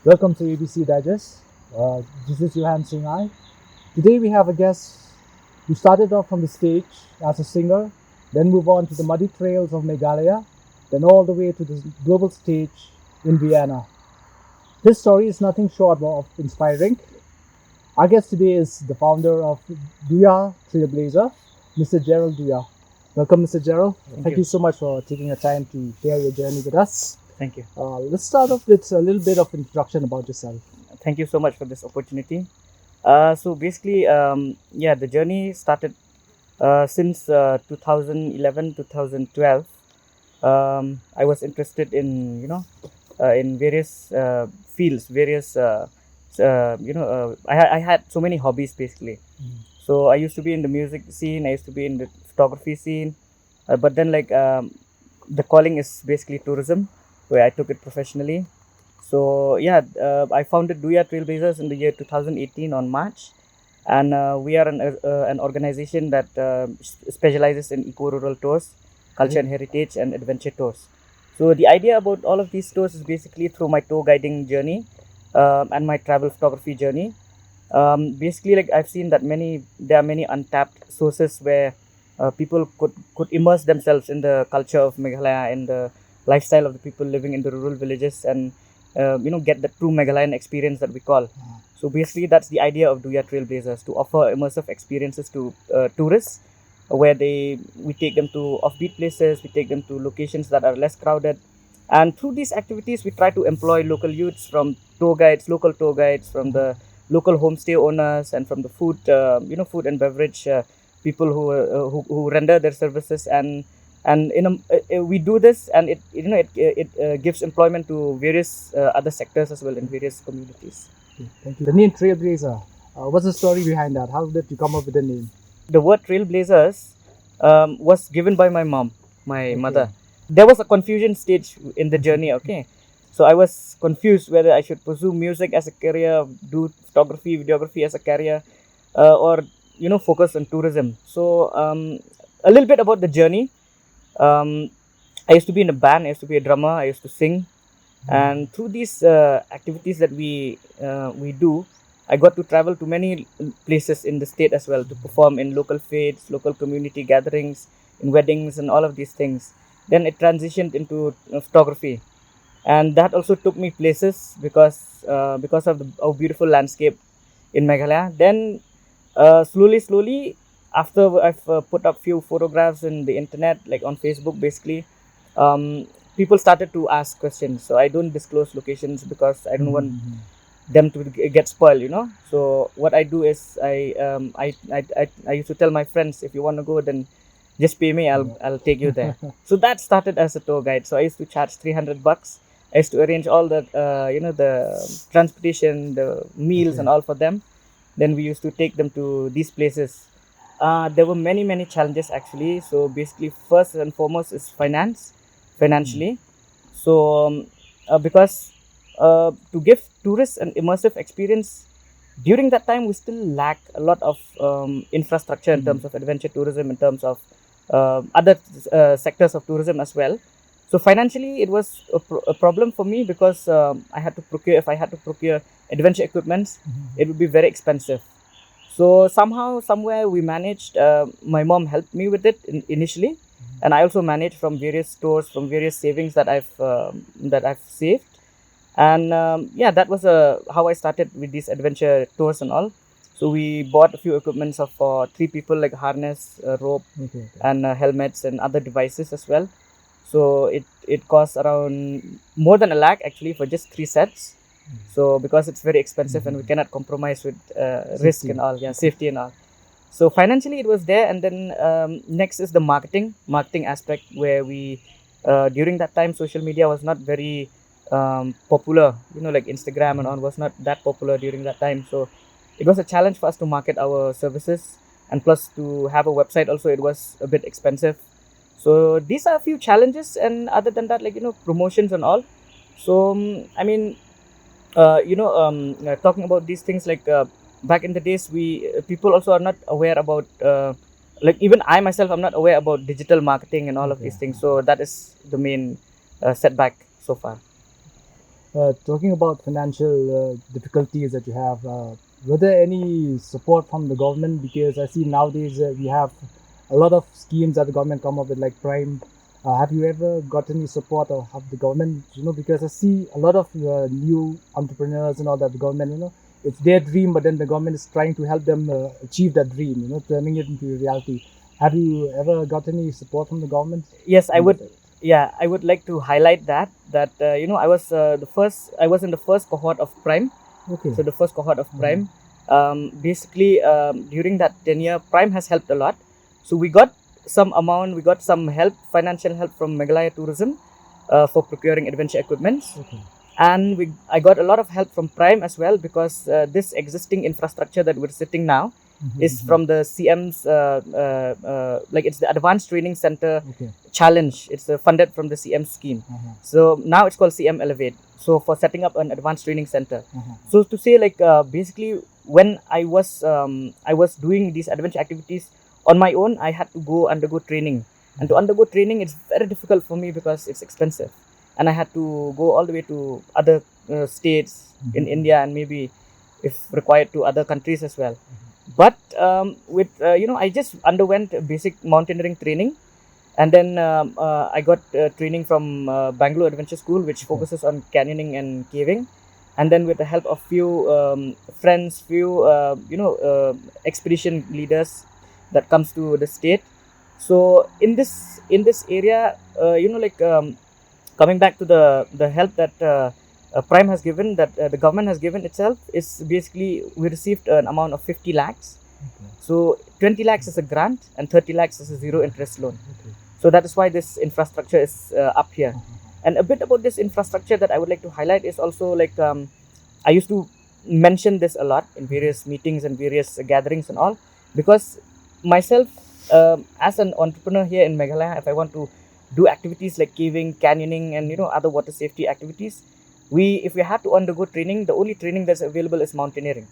Welcome to ABC Digest. This is Johan Singhai. Today we have a guest who started off from the stage as a singer, then moved on to the muddy trails of Meghalaya, then all the way to the global stage in Vienna. His story is nothing short of inspiring. Our guest today is the founder of Duya Trailblazer, Mr. Gerald Duia. Welcome, Mr. Gerald. Thank you so much for taking the time to share your journey with us. Thank you. Let's start off with a little bit of introduction about yourself. Thank you so much for this opportunity. So basically, the journey started since 2011, 2012. I was interested in, in various fields, various, I had so many hobbies basically. So I used to be in the music scene, I used to be in the photography scene, but then the calling is basically tourism, where I took it professionally. So I founded Duya Trailblazers in the year 2018 on March, and we are an organization that specializes in eco-rural tours, culture and heritage, and adventure tours. So the idea about all of these tours is basically through my tour guiding journey and my travel photography journey. Basically, like I've seen that there are many untapped sources where people could immerse themselves in the culture of Meghalaya and the lifestyle of the people living in the rural villages, and get the true Meghalayan experience that we call. So basically, that's the idea of Duya Trailblazers, to offer immersive experiences to tourists, where we take them to offbeat places, we take them to locations that are less crowded, and through these activities, we try to employ local youths, from local tour guides, from the local homestay owners, and from the food and beverage people who render their services, and we do this, and it gives employment to various other sectors as well in various communities. Okay, thank you. The name Trailblazer. What's the story behind that? How did you come up with the name? The word Trailblazers was given by my mother. There was a confusion stage in the journey. Okay, so I was confused whether I should pursue music as a career, do photography, videography as a career, or focus on tourism. So a little bit about the journey. I used to be in a band. I used to be a drummer. I used to sing, and through these activities that we do, I got to travel to many places in the state as well, to perform in local fêtes, local community gatherings, in weddings, and all of these things. Then it transitioned into photography, and that also took me places because of our beautiful landscape in Meghalaya. Then slowly, after I've put up few photographs in the internet, like on Facebook, basically, people started to ask questions. So I don't disclose locations because I don't want them to get spoiled, So what I do is I used to tell my friends, if you want to go, then just pay me. I'll take you there. So that started as a tour guide. So I used to charge $300. I used to arrange all the the transportation, the meals, and all for them. Then we used to take them to these places. There were many challenges actually. So basically, first and foremost is financially. So because to give tourists an immersive experience during that time, we still lack a lot of infrastructure in terms of adventure tourism, in terms of other sectors of tourism as well. So financially, it was a problem for me because if I had to procure adventure equipments, it would be very expensive. So somehow, somewhere, we managed. My mom helped me with it initially, and I also managed from various stores, from various savings that I've saved. And that was how I started with these adventure tours and all. So we bought a few equipments for 3 people, like harness, rope, and helmets and other devices as well. So it costs around more than a lakh actually for just 3 sets. So because it's very expensive and we cannot compromise with risk and all, safety and all. So financially it was there, and then next is the marketing aspect, where we during that time social media was not very popular, like Instagram and all was not that popular during that time. So it was a challenge for us to market our services, and plus to have a website also, it was a bit expensive. So these are a few challenges, and other than that, promotions and all. So talking about these things, back in the days, people also are not aware about even I myself, I'm not aware about digital marketing and all of these things. So that is the main setback so far. Talking about financial difficulties that you have, were there any support from the government? Because I see nowadays we have a lot of schemes that the government come up with, like Prime. Have you ever got any support or have the government, because I see a lot of new entrepreneurs and all that, the government, it's their dream, but then the government is trying to help them achieve that dream, turning it into reality. Have you ever got any support from the government? Yes, I would. Yeah, I would like to highlight that I was I was in the first cohort of Prime. Okay. So the first cohort of Prime, basically during that tenure, Prime has helped a lot. So we got some amount, we got some help, financial help from Meghalaya Tourism for procuring adventure equipment. Okay. And I got a lot of help from Prime as well, because this existing infrastructure that we're sitting now is from the CM's like it's the Advanced Training Center challenge. It's funded from the CM scheme. So now it's called CM Elevate. So for setting up an advanced training center. So to say, like basically when I was doing these adventure activities on my own, I had to go undergo training. And to undergo training, it's very difficult for me because it's expensive. And I had to go all the way to other states in India, and maybe if required to other countries as well. But with I just underwent basic mountaineering training, and then I got training from Bangalore Adventure School, which focuses on canyoning and caving. And then with the help of few friends, few expedition leaders that comes to the state. So in this area, coming back to the help that Prime has given, that the government has given itself, is basically we received an amount of 50 lakhs. So 20 lakhs is a grant and 30 lakhs is a zero interest loan. So that is why this infrastructure is up here. And a bit about this infrastructure that I would like to highlight is also like I used to mention this a lot in various meetings and various gatherings and all, because myself as an entrepreneur here in Meghalaya, if I want to do activities like caving, canyoning, and other water safety activities, if we have to undergo training, the only training that's available is mountaineering.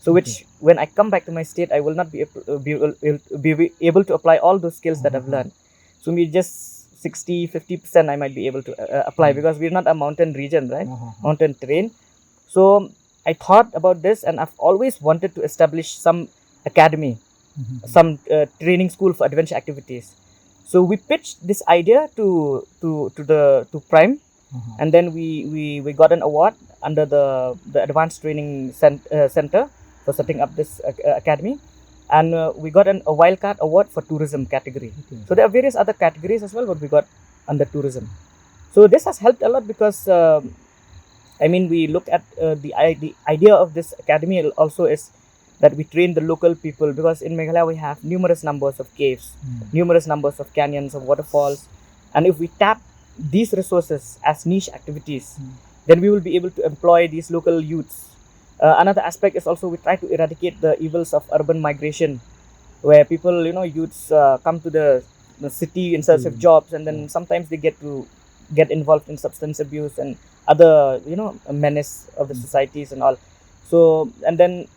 So which when I come back to my state, I will not be able to apply all those skills that I've learned. So maybe just 60-50% I might be able to apply, because we're not a mountain region, right? Mountain terrain. So I thought about this, and I've always wanted to establish some academy, some training school for adventure activities. So we pitched this idea to Prime, and then we got an award under the Advanced Training Center for setting up this academy, and we got a wildcard award for tourism category. So there are various other categories as well, but we got under tourism. So this has helped a lot, because we look at the idea of this academy also is that we train the local people, because in Meghalaya we have numerous numbers of caves, numerous numbers of canyons, of waterfalls, and if we tap these resources as niche activities, then we will be able to employ these local youths. Another aspect is also we try to eradicate the evils of urban migration, where people, youths come to the city in search of jobs, and then sometimes they get involved in substance abuse and other, menace of the societies and all. So, and then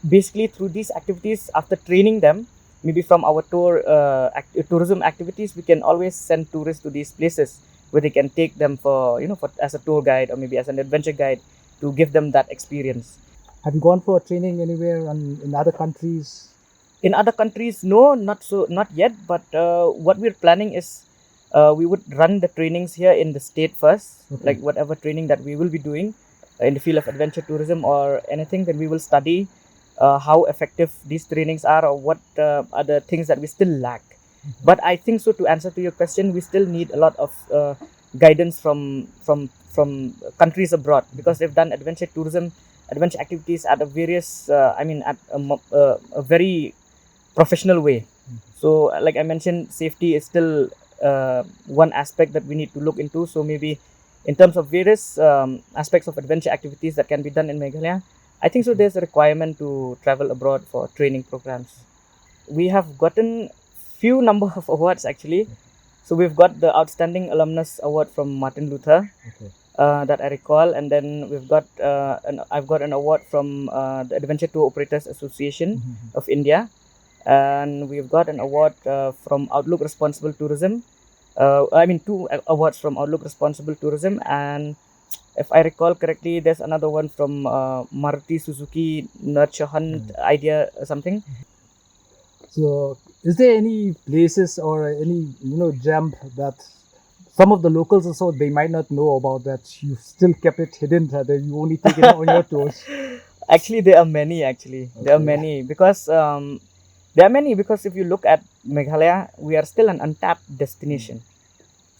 basically through these activities, after training them, maybe from our tourism activities, we can always send tourists to these places where they can take them for as a tour guide, or maybe as an adventure guide, to give them that experience. Have you gone for training anywhere in other countries? In other countries, no, not yet. But what we're planning is we would run the trainings here in the state first, like whatever training that we will be doing in the field of adventure tourism or anything, then we will study how effective these trainings are, or what are the things that we still lack. But I think so, to answer to your question, we still need a lot of guidance from countries abroad, because they've done adventure tourism, adventure activities at a various at a very professional way. So like I mentioned, safety is still one aspect that we need to look into. So maybe in terms of various aspects of adventure activities that can be done in Meghalaya, I think so there's a requirement to travel abroad for training programs. We have gotten few number of awards actually. So we've got the Outstanding Alumnus Award from Martin Luther, that I recall, and then we've got I've got an award from the Adventure Tour Operators Association of India, and we've got an award from Outlook Responsible Tourism. Two awards from Outlook Responsible Tourism, and If I recall correctly, there's another one from Maruti Suzuki Nurture Hunt idea or something. So, is there any places or any gem that some of the locals also they might not know about, that you still kept it hidden, that you only take it on your tours? Actually, there are many. Actually, there are many because if you look at Meghalaya, we are still an untapped destination.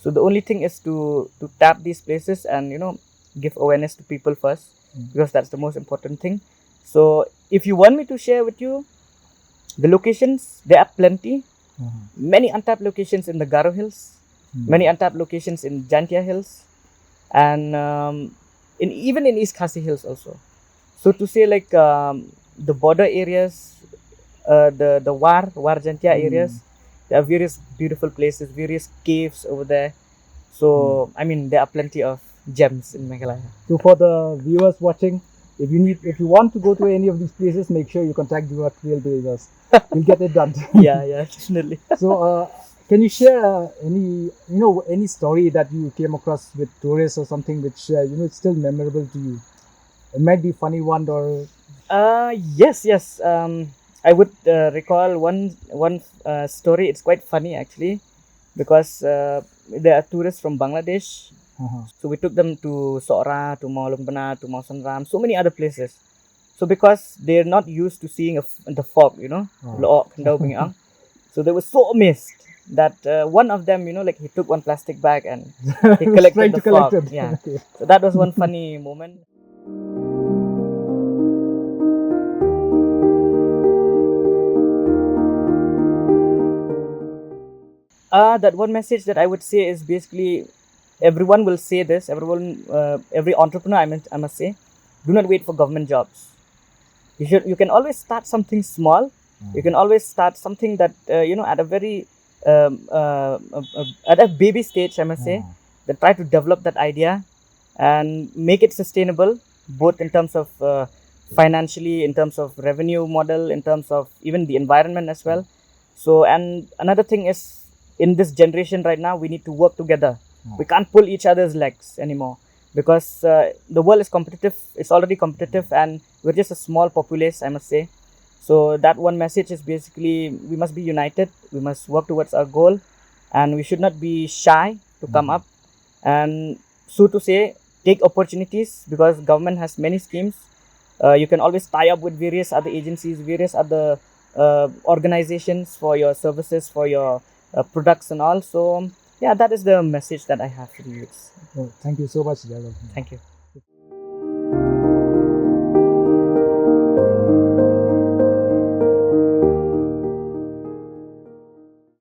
So the only thing is to tap these places and give awareness to people first, because that's the most important thing. So if you want me to share with you the locations, there are plenty. Many untapped locations in the Garo Hills, many untapped locations in Jantia Hills, and even in East Khasi Hills also. So to say, like, the border areas, the War Jantia areas, there are various beautiful places, various caves over there. So I mean, there are plenty of gems in Meghalaya. So for the viewers watching, if you want to go to any of these places, make sure you contact your Trailblazers. We'll get it done. Yeah, definitely. So, can you share any story that you came across with tourists or something which it's still memorable to you? It might be funny one or. Yes. I would recall one story. It's quite funny actually, because there are tourists from Bangladesh. So we took them to Sora, to Maulung to Mausanram, so many other places. So because they're not used to seeing the fog, Lo'ok, Kendau, Bingang, so they were so amazed that one of them, like, he took one plastic bag and he collected trying the to collect fog. it. Yeah. Okay. So that was one funny moment. That one message that I would say is basically, everyone will say this. Every entrepreneur, I must say, do not wait for government jobs. You can always start something small. You can always start something that at a very at a baby stage, I must say. Then try to develop that idea and make it sustainable, both in terms of financially, in terms of revenue model, in terms of even the environment as well. So, and another thing is, in this generation right now, we need to work together. We can't pull each other's legs anymore, because the world is competitive. It's already competitive, and we're just a small populace, I must say. So that one message is basically, we must be united. We must work towards our goal, and we should not be shy to come up. And so to say, take opportunities, because government has many schemes. You can always tie up with various other agencies, various other organizations for your services, for your products and all. So yeah, that is the message that I have for you. Oh, thank you so much, Gerald. Thank you.